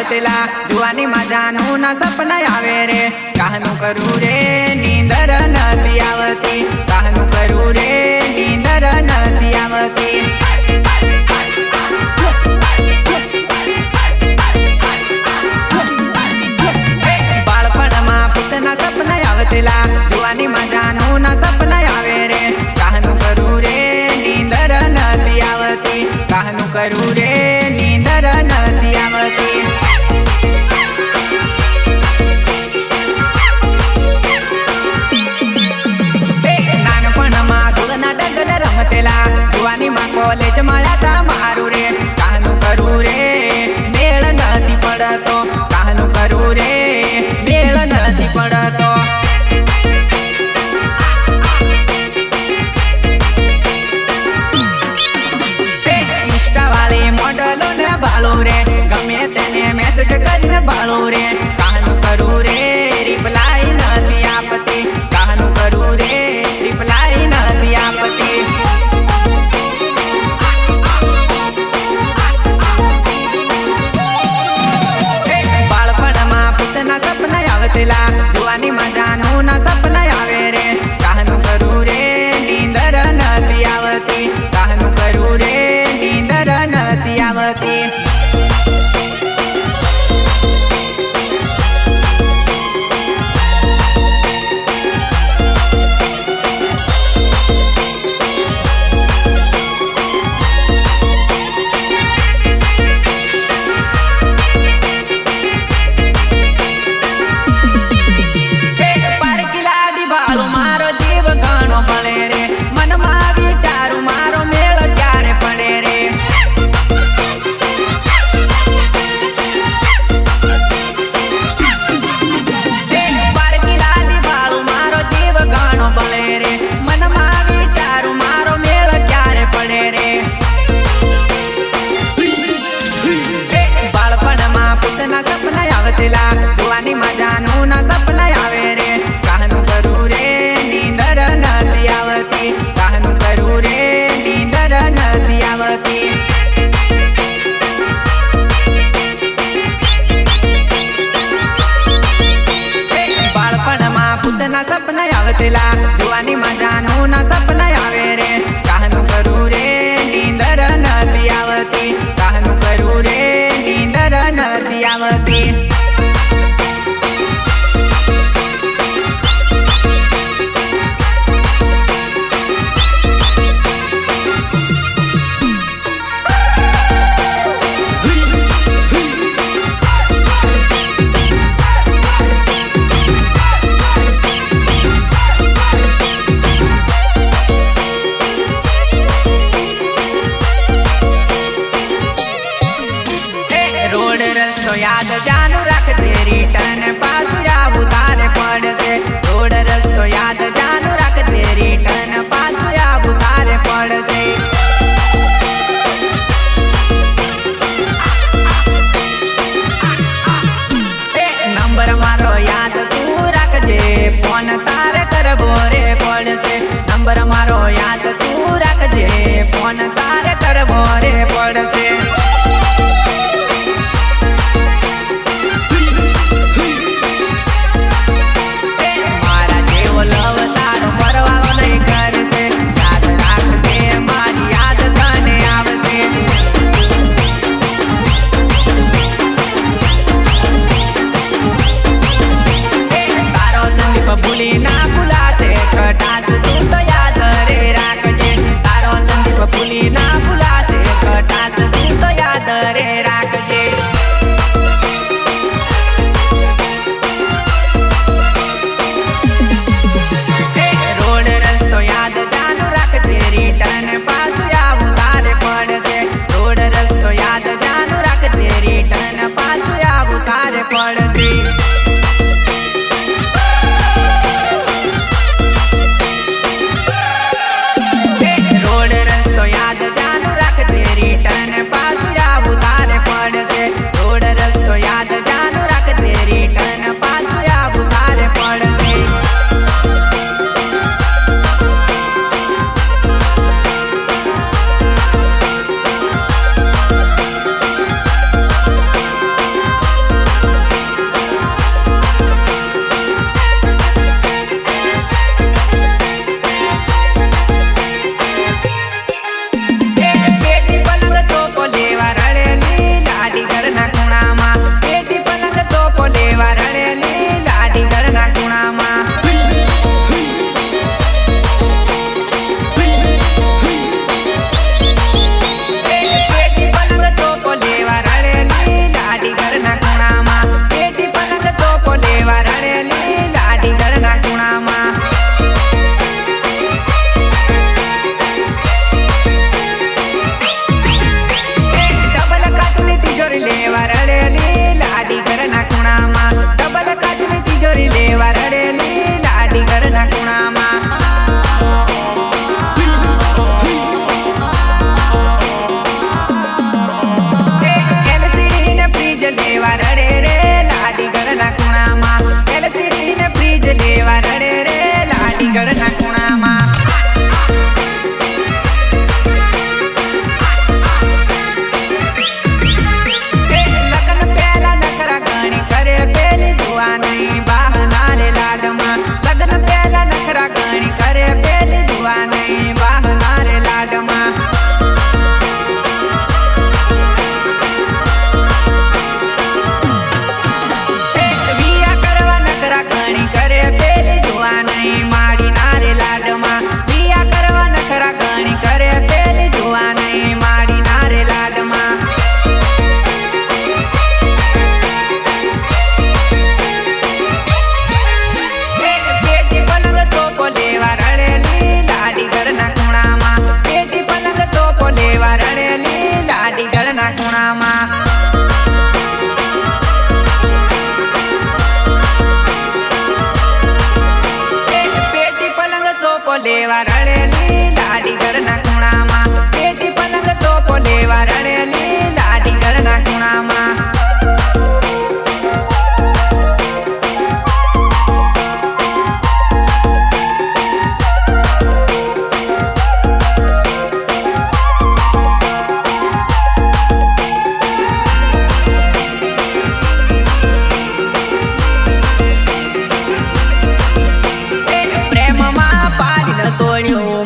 आवतेला जुआनी मजानू ना सपना आवे रे कहनु करू रे नींदर नती आवती कहनु करू रे नींदर नती आवती बाळपणमां पितना सपना आवतेला जुआनी मजानू ना सपना आवे रे कहनु करू रे नींदर नती आवती कहनु करू रे नींदर नती आवती जुआनी मां कॉलेज मायाता मारू रे कहनु करू रे मेल नथी पड़तो कहनु करू रे मेल नथी पड़तो इंस्टा वाली मॉडलो ने बालो रे गमे तेने मैसेज करीने बालो रे कहनु करू रे रिप्लाई नथी आपती कहनु करू रे रिप्लाई नथी आपती सपना आवतेला जुआनी मजानू ना सपना आवे रे कहनु करू रे नींदर नती आवती कहनु करू रे नींदर नती आवती सपना आवतेला जुआनी मजानू ना सपना आवे रे कहनु करू रे नींदर नती आवती कहनु करू रे नींदर नती आवती बाळपणमां पुतना सपना आवतेला जुआनी मजानू ना सपना आवे रे कहनु करू रे नींदर नती आवती कहनु करू रे नींदर नती आवती याद जानू रखते रिटर्न पास जाऊ तारे पड़से रोड रस्तो याद जानू रखते रिटर्न पास जाऊ तारे पड़से नंबर मारो याद तू रखजे फोन तारे करबो रे पड़से नंबर मारो याद तू रखजे फोन तारे करबो रे पड़से भूली ना भूलासे खटास तू तो याद रे राखजे तारो संदीप भूली લેવા રડેલી લાડી ઘરના ખૂણામાં પેટી પલંગ સોફો લેવા રડેલી લાડી ઘરના ખૂણામાં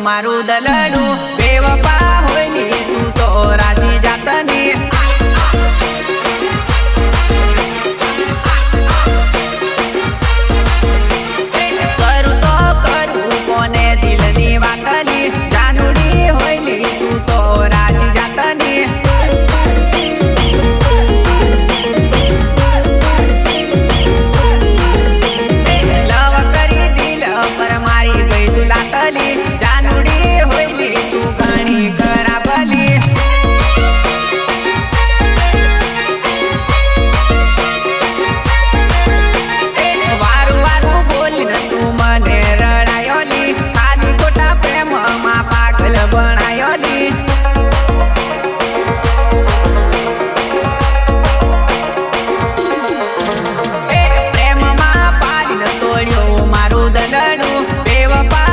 મારું દલડું બેવફા હોયલી તું તો રાજી જાતની કરું તો કરું કોને દિલની વાતની જાનુડી હોયલી તું તો રાજી જાતની લવ કરી દિલ પર મારી ગઈ તું લાતલી મારું દલડું બેવફા